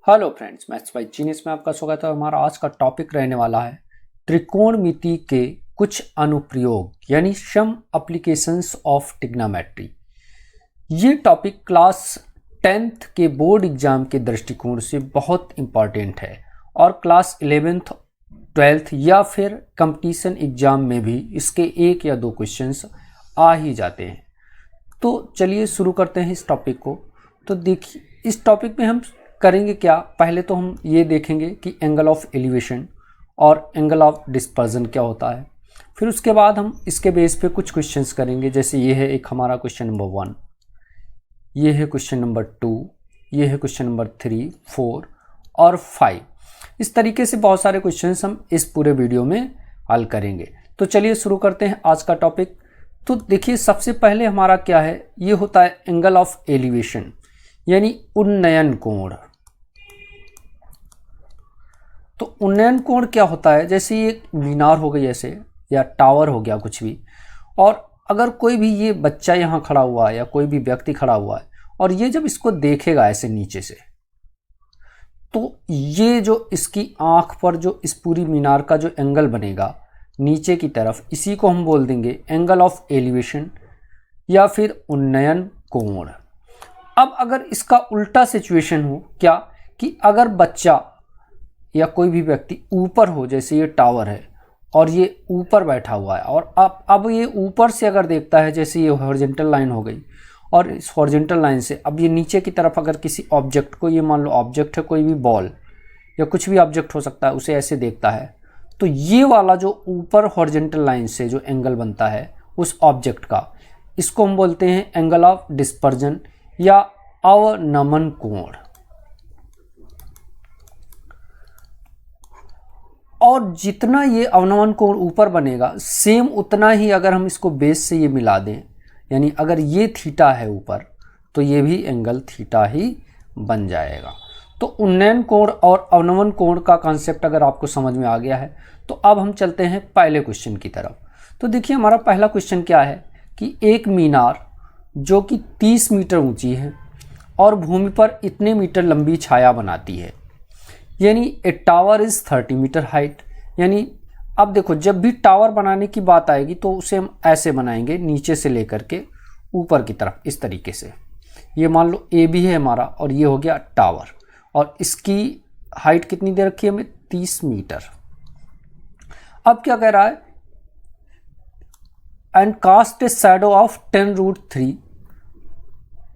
Hello friends, maths by genius में आपका स्वागत है। हमारा आज का टॉपिक रहने वाला है त्रिकोणमिति के कुछ अनुप्रयोग यानी सम एप्लीकेशंस ऑफ ट्रिग्नोमेट्री। ये टॉपिक क्लास 10th के बोर्ड एग्जाम के दृष्टिकोण से बहुत इंपॉर्टेंट है और क्लास 11th 12th या फिर कंपटीशन एग्जाम में भी इसके एक या दो क्वेश्चंस आ ही जाते हैं। तो चलिए शुरू करते हैं इस टॉपिक को। तो देखिए, इस टॉपिक में हम करेंगे क्या। पहले तो हम ये देखेंगे कि एंगल ऑफ एलिवेशन और एंगल ऑफ डिस्पर्जन क्या होता है। फिर उसके बाद हम इसके बेस पे कुछ क्वेश्चंस करेंगे, जैसे ये है एक हमारा क्वेश्चन नंबर 1, ये है क्वेश्चन नंबर 2, ये है क्वेश्चन नंबर 3, 4 और 5। इस तरीके से बहुत सारे क्वेश्चंस हम इस पूरे वीडियो में हल करेंगे। तो चलिए शुरू करते हैं आज का टॉपिक। तो देखिए, सबसे पहले हमारा क्या है, ये होता है एंगल ऑफ एलिवेशन यानी उन्नयन कोण। तो उन्नयन कोण क्या होता है, जैसे ये मीनार हो गई ऐसे या टावर हो गया कुछ भी, और अगर कोई भी ये बच्चा यहाँ खड़ा हुआ है या कोई भी व्यक्ति खड़ा हुआ है और ये जब इसको देखेगा ऐसे नीचे से, तो ये जो इसकी आंख पर जो इस पूरी मीनार का जो एंगल बनेगा नीचे की तरफ, इसी को हम बोल देंगे एंगल ऑफ एलिवेशन या फिर उन्नयन कोण। अब अगर इसका उल्टा सिचुएशन हो क्या, कि अगर बच्चा या कोई भी व्यक्ति ऊपर हो, जैसे ये टावर है और ये ऊपर बैठा हुआ है, और अब ये ऊपर से अगर देखता है, जैसे ये हॉरिजॉन्टल लाइन हो गई, और इस हॉरिजॉन्टल लाइन से अब ये नीचे की तरफ अगर किसी ऑब्जेक्ट को, ये मान लो ऑब्जेक्ट है कोई भी बॉल या कुछ भी ऑब्जेक्ट हो सकता है, उसे ऐसे देखता है, तो ये वाला जो ऊपर हॉरिजॉन्टल लाइन से जो एंगल बनता है उस ऑब्जेक्ट का, इसको हम बोलते हैं एंगल ऑफ डिस्पर्जन या अवनमन कोण। और जितना ये अवनमन कोण ऊपर बनेगा, सेम उतना ही अगर हम इसको बेस से ये मिला दें, यानी अगर ये थीटा है ऊपर, तो ये भी एंगल थीटा ही बन जाएगा। तो उन्नयन कोण और अवनमन कोण का कॉन्सेप्ट अगर आपको समझ में आ गया है, तो अब हम चलते हैं पहले क्वेश्चन की तरफ। तो देखिए, हमारा पहला क्वेश्चन क्या है कि एक मीनार जो कि 30 मीटर ऊंची है और भूमि पर इतने मीटर लंबी छाया बनाती है, यानी a tower is 30 metre height. यानी अब देखो, जब भी टावर बनाने की बात आएगी तो उसे हम ऐसे बनाएंगे, नीचे से लेकर के ऊपर की तरफ इस तरीके से। ये मान लो ए बी है हमारा और ये हो गया टावर, और इसकी हाइट कितनी दे रखी है हमें, 30 मीटर। अब क्या कह रहा है, and cast a shadow of 10√3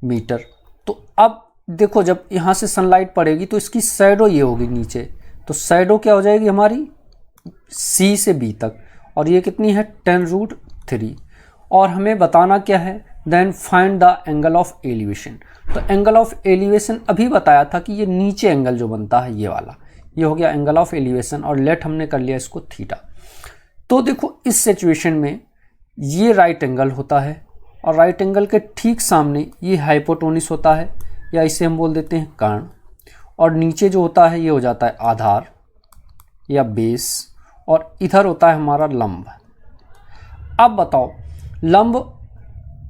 metre. तो अब देखो, जब यहाँ से सनलाइट पड़ेगी तो इसकी शैडो ये होगी नीचे, तो शैडो क्या हो जाएगी हमारी सी से बी तक, और ये कितनी है 10√3। और हमें बताना क्या है, then find the angle of elevation. तो एंगल ऑफ एलिवेशन अभी बताया था कि ये नीचे एंगल जो बनता है ये वाला, ये हो गया एंगल ऑफ एलिवेशन, और लेट हमने कर लिया इसको थीटा। तो देखो, इस सिचुएशन में ये राइट एंगल होता है, और राइट एंगल के ठीक सामने ये हाइपोटेन्यूस होता है, या इसे हम बोल देते हैं कर्ण, और नीचे जो होता है ये हो जाता है आधार या बेस, और इधर होता है हमारा लंब। अब बताओ, लंब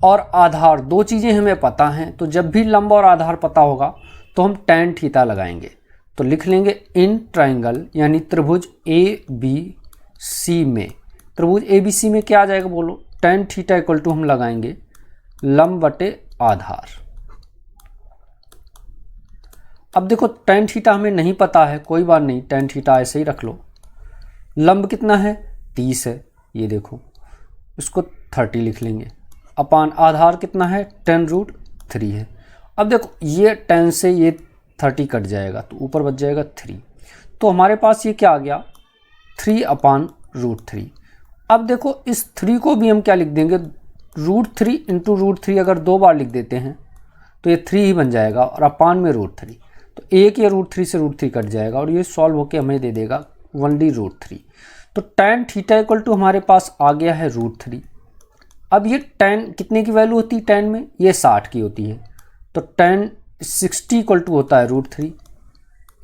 और आधार दो चीज़ें हमें पता हैं, तो जब भी लंब और आधार पता होगा तो हम tan थीटा लगाएंगे। तो लिख लेंगे इन ट्राइंगल यानी त्रिभुज ए बी सी में, त्रिभुज ए बी सी में क्या आ जाएगा बोलो, tan थीटा इक्वल टू हम लगाएंगे लंब बटे आधार। अब देखो, tan थीटा हमें नहीं पता है, कोई बात नहीं, tan थीटा ऐसे ही रख लो। लंब कितना है 30 है, ये देखो इसको 30 लिख लेंगे, अपान आधार कितना है 10√3 है। अब देखो, ये 10 से ये 30 कट जाएगा तो ऊपर बच जाएगा 3, तो हमारे पास ये क्या आ गया 3/√3। अब देखो, इस 3 को भी हम क्या लिख देंगे, √3 इंटू √3 अगर दो बार लिख देते हैं तो ये 3 ही बन जाएगा, और अपान में √3, तो एक या √3 से √3 कट जाएगा, और ये सॉल्व होके हमें दे देगा 1D√3। तो tan थीटा इक्वल टू हमारे पास आ गया है √3। अब ये tan कितने की वैल्यू होती है, tan में ये 60 की होती है, तो tan 60 इक्वल टू होता है √3।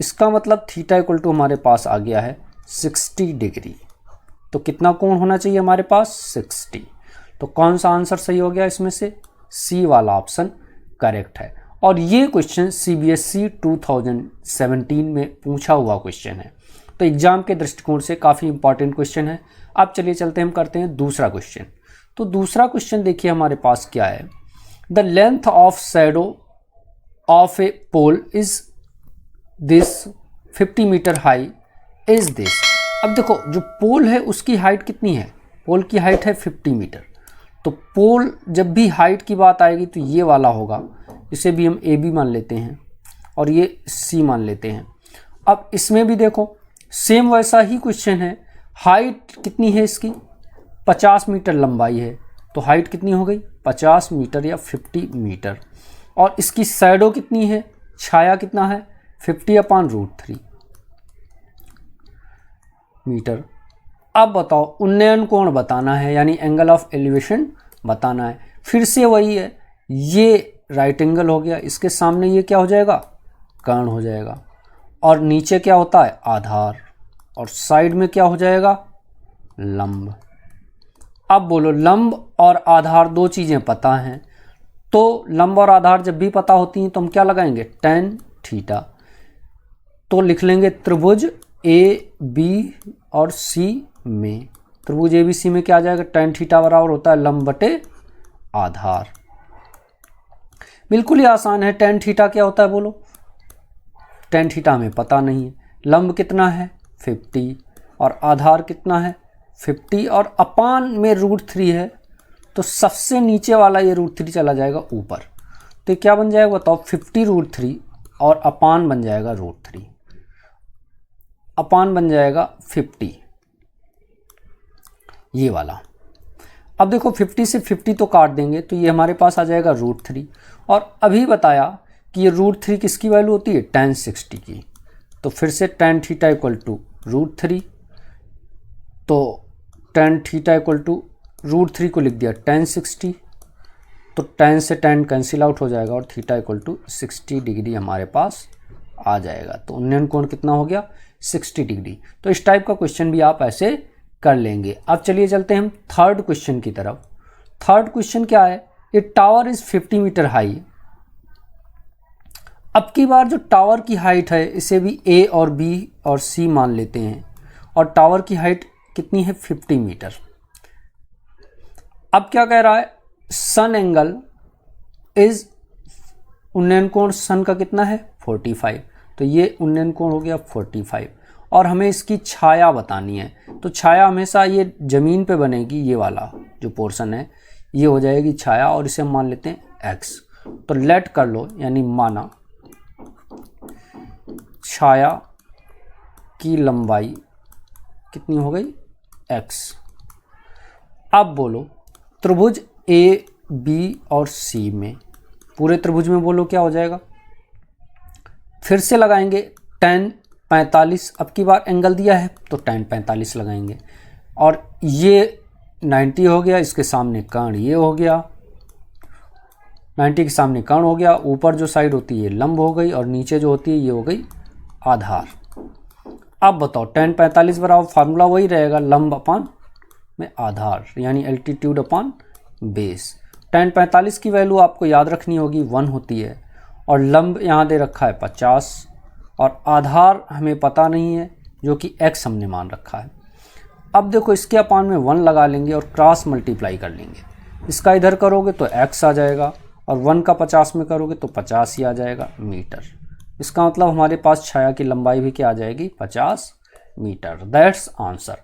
इसका मतलब थीटा इक्वल टू हमारे पास आ गया है 60 डिग्री। तो कितना कोण होना चाहिए हमारे पास 60। तो कौन सा आंसर सही हो गया इसमें से, सी वाला ऑप्शन करेक्ट है। और ये क्वेश्चन CBSE 2017 में पूछा हुआ क्वेश्चन है, तो एग्जाम के दृष्टिकोण से काफ़ी इंपॉर्टेंट क्वेश्चन है। अब चलिए चलते हम करते हैं दूसरा क्वेश्चन। तो दूसरा क्वेश्चन देखिए हमारे पास क्या है, the length of shadow of a pole is this 50 metre high is this. अब देखो जो पोल है उसकी हाइट कितनी है, पोल की हाइट है 50 मीटर। तो पोल जब भी हाइट की बात आएगी तो ये वाला होगा, इसे भी हम AB मान लेते हैं और ये C मान लेते हैं। अब इसमें भी देखो सेम वैसा ही क्वेश्चन है, हाइट कितनी है इसकी 50 मीटर लंबाई है, तो हाइट कितनी हो गई 50 मीटर या 50 मीटर। और इसकी शैडो कितनी है, छाया कितना है 50/√3 मीटर। अब बताओ उन्नयन कोण बताना है, यानी एंगल ऑफ एलिवेशन बताना है। फिर से वही है, ये राइट एंगल हो गया, इसके सामने ये क्या हो जाएगा, कर्ण हो जाएगा, और नीचे क्या होता है आधार, और साइड में क्या हो जाएगा लंब। अब बोलो लंब और आधार दो चीज़ें पता हैं, तो लंब और आधार जब भी पता होती हैं तो हम क्या लगाएंगे tan थीटा। तो लिख लेंगे त्रिभुज AB और C में, त्रिभुज ABC में क्या आ जाएगा tan थीटा बराबर होता है लंब बटे आधार। बिल्कुल ही आसान है, tan थीटा क्या होता है बोलो, tan थीटा हमें पता नहीं है, लंब कितना है 50 और आधार कितना है 50 और अपान में √3 है, तो सबसे नीचे वाला ये √3 चला जाएगा ऊपर, तो क्या बन जाएगा बताओ 50√3 और अपान बन जाएगा √3, अपान बन जाएगा 50 ये वाला। अब देखो 50 से 50 तो काट देंगे तो ये हमारे पास आ जाएगा √3, और अभी बताया कि ये √3 किसकी वैल्यू होती है tan 60 की, तो फिर से tan थीटा इक्वल टू √3, तो tan थीटा इक्वल टू √3 को लिख दिया tan 60, तो tan से tan कैंसिल आउट हो जाएगा और थीटा इक्वल टू 60 डिग्री हमारे पास आ जाएगा। तो उन्नयन कोण कितना हो गया 60 डिग्री। तो इस टाइप का क्वेश्चन भी आप ऐसे कर लेंगे। अब चलिए चलते हैं हम थर्ड क्वेश्चन की तरफ। थर्ड क्वेश्चन क्या है, a tower is 50 metre high. अब की बार जो टावर की हाइट है इसे भी A और B और C मान लेते हैं, और टावर की हाइट कितनी है 50 मीटर। अब क्या कह रहा है, सन एंगल इज, उन्नयन कोण सन का कितना है 45, तो ये उन्नयन कोण हो गया 45, और हमें इसकी छाया बतानी है। तो छाया हमेशा ये जमीन पे बनेगी, ये वाला जो पोर्शन है ये हो जाएगी छाया, और इसे हम मान लेते हैं x। तो लेट कर लो, यानी माना छाया की लंबाई कितनी हो गई x। अब बोलो त्रिभुज A B और C में, पूरे त्रिभुज में बोलो क्या हो जाएगा, फिर से लगाएंगे tan 45, अब की बार एंगल दिया है तो tan 45 लगाएंगे, और ये 90 हो गया, इसके सामने कर्ण ये हो गया, 90 के सामने कर्ण हो गया, ऊपर जो साइड होती है ये लंब हो गई, और नीचे जो होती है ये हो गई आधार। अब बताओ tan 45 बराबर फार्मूला वही रहेगा, लंब अपान में आधार, यानी एल्टीट्यूड अपान बेस। tan 45 की वैल्यू आपको याद रखनी होगी 1 होती है, और लंब यहाँ दे रखा है 50, और आधार हमें पता नहीं है जो कि x हमने मान रखा है। अब देखो इसके अपान में 1 लगा लेंगे और क्रॉस मल्टीप्लाई कर लेंगे, इसका इधर करोगे तो x आ जाएगा, और 1 का 50 में करोगे तो 50 ही आ जाएगा मीटर। इसका मतलब हमारे पास छाया की लंबाई भी क्या आ जाएगी 50 मीटर। That's answer.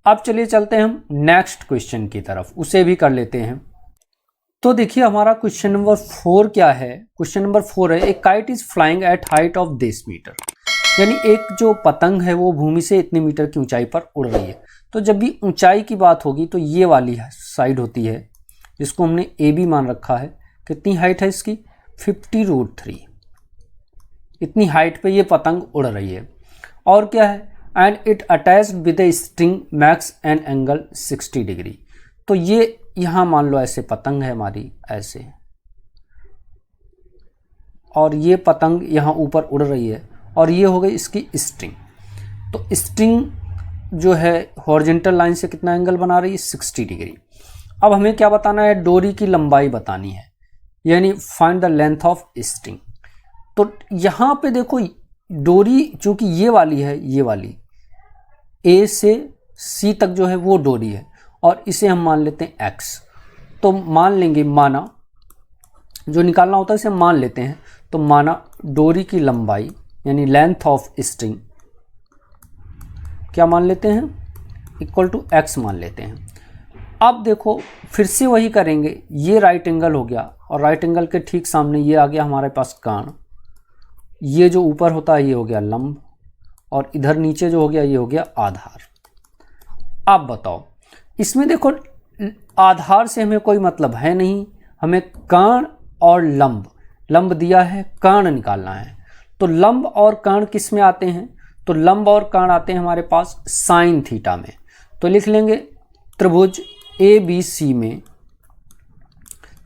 अब चलिए चलते हैं हम नेक्स्ट क्वेश्चन की तरफ, उसे भी कर लेते हैं। तो देखिए हमारा क्वेश्चन नंबर 4 क्या है, क्वेश्चन नंबर 4 है, a kite is flying at height of this metre, यानी एक जो पतंग है वो भूमि से इतनी मीटर की ऊंचाई पर उड़ रही है। तो जब भी ऊंचाई की बात होगी तो ये वाली साइड होती है जिसको हमने AB मान रखा है, कितनी हाइट है इसकी 50√3, इतनी हाइट पे ये पतंग उड़ रही है। और क्या है, and it attached with a string max an angle 60 degree. तो ये यहाँ मान लो ऐसे पतंग है हमारी ऐसे, और ये पतंग यहाँ ऊपर उड़ रही है, और ये हो गई इसकी स्ट्रिंग। तो स्ट्रिंग जो है हॉरिजॉन्टल लाइन से कितना एंगल बना रही है 60 डिग्री। अब हमें क्या बताना है, डोरी की लंबाई बतानी है। यानी find the length of string. तो यहाँ पे देखो डोरी चूंकि ये वाली है, ये वाली ए से सी तक जो है वो डोरी है और इसे हम मान लेते हैं x। तो मान लेंगे, माना जो निकालना होता है इसे मान लेते हैं। तो माना डोरी की लंबाई यानी लेंथ ऑफ स्ट्रिंग क्या मान लेते हैं, इक्वल टू x मान लेते हैं। अब देखो फिर से वही करेंगे, ये राइट एंगल हो गया और राइट एंगल के ठीक सामने ये आ गया हमारे पास कर्ण। ये जो ऊपर होता है ये हो गया लंब और इधर नीचे जो हो गया ये हो गया आधार। अब बताओ इसमें देखो आधार से हमें कोई मतलब है नहीं, हमें कर्ण और लंब दिया है, कर्ण निकालना है। तो लंब और कर्ण किस में आते हैं, तो लंब और कर्ण आते हैं हमारे पास साइन थीटा में। तो लिख लेंगे त्रिभुज ABC में।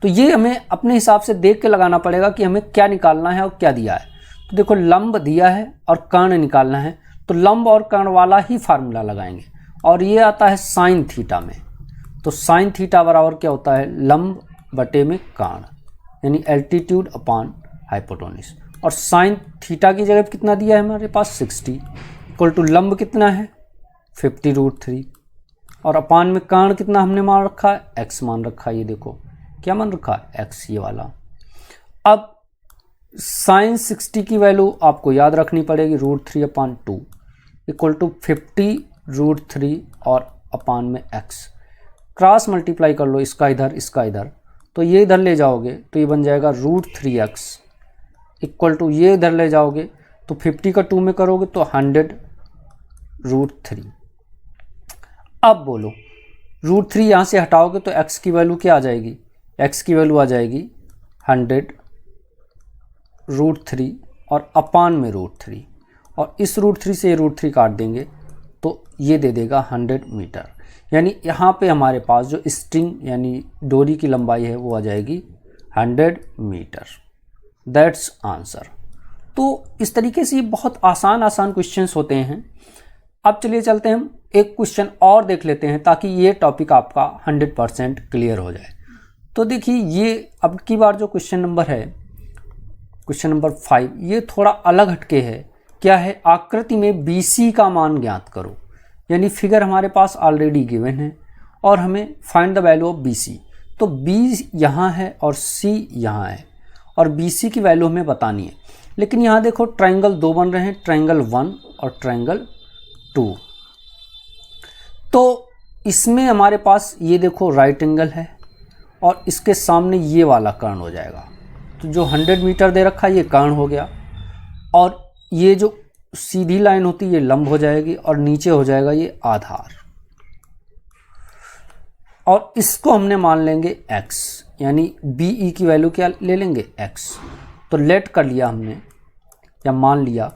तो ये हमें अपने हिसाब से देख के लगाना पड़ेगा कि हमें क्या निकालना है और क्या दिया है। तो देखो लंब दिया है और कर्ण निकालना है, तो लंब और कर्ण वाला ही फार्मूला लगाएंगे और ये आता है साइन थीटा में। तो साइन थीटा बराबर क्या होता है, लंब बटे में कर्ण, यानी एल्टीट्यूड अपान हाइपोटेन्यूज। और साइन थीटा की जगह कितना दिया है हमारे पास 60, इक्वल टू लंब कितना है 50√3 और अपान में कर्ण कितना हमने मान रखा है, x मान रखा है। ये देखो क्या मान रखा है, x, ये वाला। अब साइन 60 की वैल्यू आपको याद रखनी पड़ेगी, √3/2 इक्वल टू 50√3 और अपान में x। क्रॉस मल्टीप्लाई कर लो, इसका इधर इसका इधर, तो ये इधर ले जाओगे तो ये बन जाएगा √3x इक्वल टू, ये इधर ले जाओगे तो 50 का 2 में करोगे तो 100√3। अब बोलो √3 यहाँ से हटाओगे तो x की वैल्यू क्या आ जाएगी, x की वैल्यू आ जाएगी 100√3 और अपान में √3 और इस √3 से √3 काट देंगे तो ये दे देगा 100 मीटर। यानी यहाँ पे हमारे पास जो स्ट्रिंग यानी डोरी की लंबाई है वो आ जाएगी 100 मीटर। That's answer. तो इस तरीके से ये बहुत आसान क्वेश्चंस होते हैं। अब चलिए चलते हैं हम एक क्वेश्चन और देख लेते हैं ताकि ये टॉपिक आपका 100% क्लियर हो जाए। तो देखिए ये अब की बार जो क्वेश्चन नंबर है, क्वेश्चन नंबर 5, ये थोड़ा अलग हटके है। क्या है, आकृति में BC का मान ज्ञात करो। यानी फिगर हमारे पास ऑलरेडी गिवन है और हमें find the value of BC। तो B यहाँ है और C यहाँ है और BC की वैल्यू हमें बतानी है। लेकिन यहाँ देखो ट्रायंगल 2 बन रहे हैं, ट्रायंगल 1 और ट्रायंगल 2। तो इसमें हमारे पास ये देखो राइट एंगल है और इसके सामने ये वाला कर्ण हो जाएगा। तो जो 100 मीटर दे रखा है ये कर्ण हो गया और ये जो सीधी लाइन होती है ये लंब हो जाएगी और नीचे हो जाएगा ये आधार। और इसको हमने मान लेंगे x, यानी BE की वैल्यू क्या ले लेंगे, x। तो लेट कर लिया हमने या मान लिया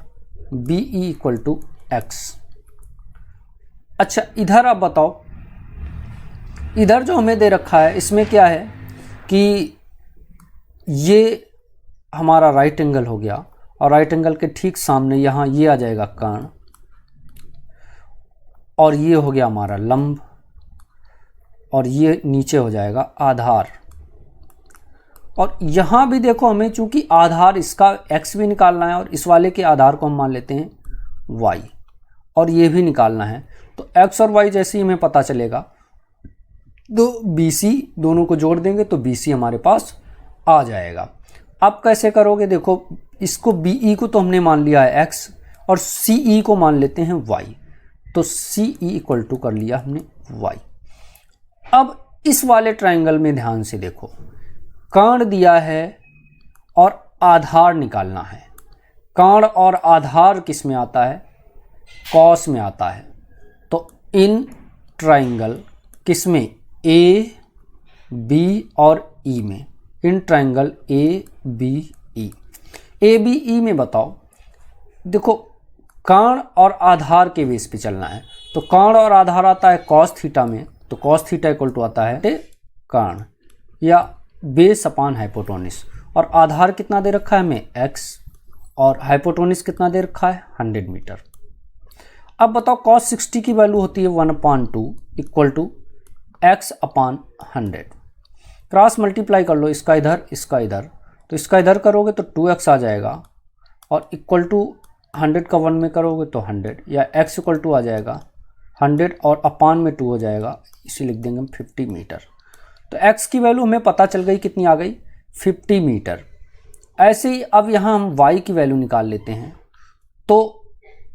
BE इक्वल टू x। अच्छा इधर आप बताओ, इधर जो हमें दे रखा है इसमें क्या है कि ये हमारा राइट एंगल हो गया और राइट एंगल के ठीक सामने यहाँ ये आ जाएगा कर्ण और ये हो गया हमारा लंब और ये नीचे हो जाएगा आधार। और यहाँ भी देखो हमें चूंकि आधार इसका x भी निकालना है और इस वाले के आधार को हम मान लेते हैं y और ये भी निकालना है। तो x और y जैसे ही हमें पता चलेगा तो BC दोनों को जोड़ देंगे तो BC हमारे पास आ जाएगा। अब कैसे करोगे, देखो इसको BE को तो हमने मान लिया है x और CE को मान लेते हैं y। तो CE इक्वल टू कर लिया हमने y। अब इस वाले ट्रायंगल में ध्यान से देखो, कर्ण दिया है और आधार निकालना है। कर्ण और आधार किस में आता है, कॉस में आता है। तो इन ट्रायंगल किस में, A B और E में, इन ट्रायंगल ABE में बताओ, देखो कर्ण और आधार के बेस पे चलना है। तो कर्ण और आधार आता है कॉस थीटा में, तो कॉस थीटा इक्वल टू आता है कर्ण या बेस अपान हाइपोटेन्यूज। और आधार कितना दे रखा है हमें x और हाइपोटेन्यूज कितना दे रखा है 100 मीटर। अब बताओ cos 60 की वैल्यू होती है 1/2 equal to x/100। Cross multiply कर लो, इसका इधर इसका इधर, तो इसका इधर करोगे तो 2x आ जाएगा, और इक्वल टू 100 का 1 में करोगे तो 100, या x इक्वल टू आ जाएगा 100 और अपान में 2 हो जाएगा, इसे लिख देंगे हम 50 मीटर। तो x की वैल्यू हमें पता चल गई, कितनी आ गई 50 मीटर। ऐसे ही अब यहाँ हम y की वैल्यू निकाल लेते हैं। तो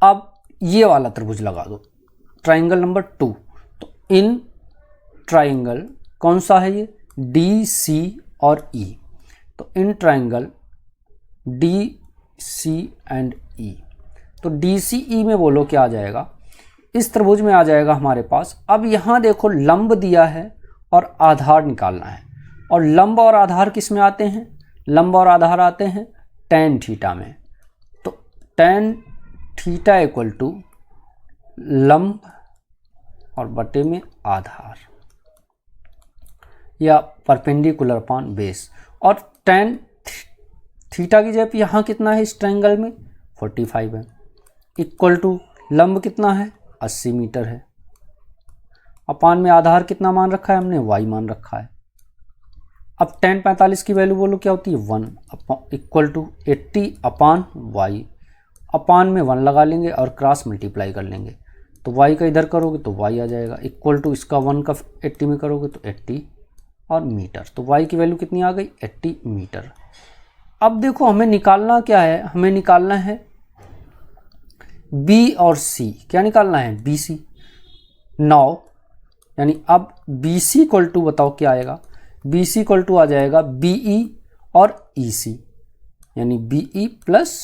अब ये वाला त्रिभुज लगा दो, ट्राइंगल नंबर 2। तो इन ट्राइंगल कौन सा है ये, डी सी और ई। तो in triangle D C and E, तो डी सी ई में बोलो क्या आ जाएगा, इस त्रिभुज में आ जाएगा हमारे पास। अब यहाँ देखो लंब दिया है और आधार निकालना है, और लंब और आधार किस में आते हैं, लंब और आधार आते हैं tan थीटा में। तो tan थीटा इक्वल टू लंब और बटे में आधार, या परपेंडिकुलर अपॉन बेस। और tan थीटा की जगह यहाँ कितना है इस ट्रायंगल में 45 है, इक्वल टू लंब कितना है 80 मीटर है, अपान में आधार कितना मान रखा है हमने, y मान रखा है। अब tan 45 की वैल्यू बोलो क्या होती है 1 इक्वल टू 80 अपान y, अपान में 1 लगा लेंगे और क्रॉस मल्टीप्लाई कर लेंगे, तो y का इधर करोगे तो y आ जाएगा, इक्वल टू इसका 1 का 80 में करोगे तो 80 और मीटर। तो y की वैल्यू कितनी आ गई 80 मीटर। अब देखो हमें निकालना क्या है, हमें निकालना है b और c, क्या निकालना है BC। 9 यानी अब BC इक्वल टू बताओ क्या आएगा, BC इक्वल टू आ जाएगा BE और EC, यानी BE प्लस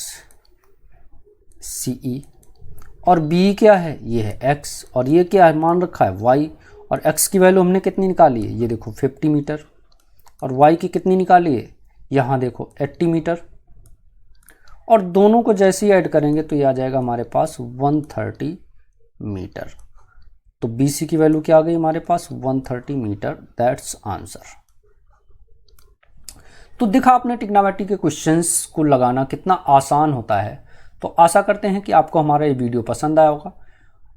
CE। और BE क्या है, ये है x, और ये क्या है मान रखा है y, और x की वैल्यू हमने कितनी निकाली है, ये देखो 50 मीटर, और y की कितनी निकाली है, यहाँ देखो 80 मीटर। और दोनों को जैसे ही ऐड करेंगे तो ये आ जाएगा हमारे पास 130 मीटर। तो BC की वैल्यू क्या आ गई हमारे पास 130 मीटर, दैट्स आंसर। तो देखा आपने ट्रिग्नोमेट्री के क्वेश्चंस को लगाना कितना आसान होता है। तो आशा करते हैं कि आपको हमारा ये वीडियो पसंद आया होगा।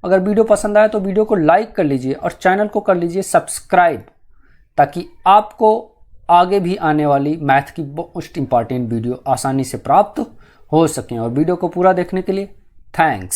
अगर वीडियो पसंद आया तो वीडियो को लाइक कर लीजिए और चैनल को कर लीजिए सब्सक्राइब, ताकि आपको आगे भी आने वाली मैथ की मोस्ट इंपॉर्टेंट वीडियो आसानी से प्राप्त हो सकें। और वीडियो को पूरा देखने के लिए थैंक्स।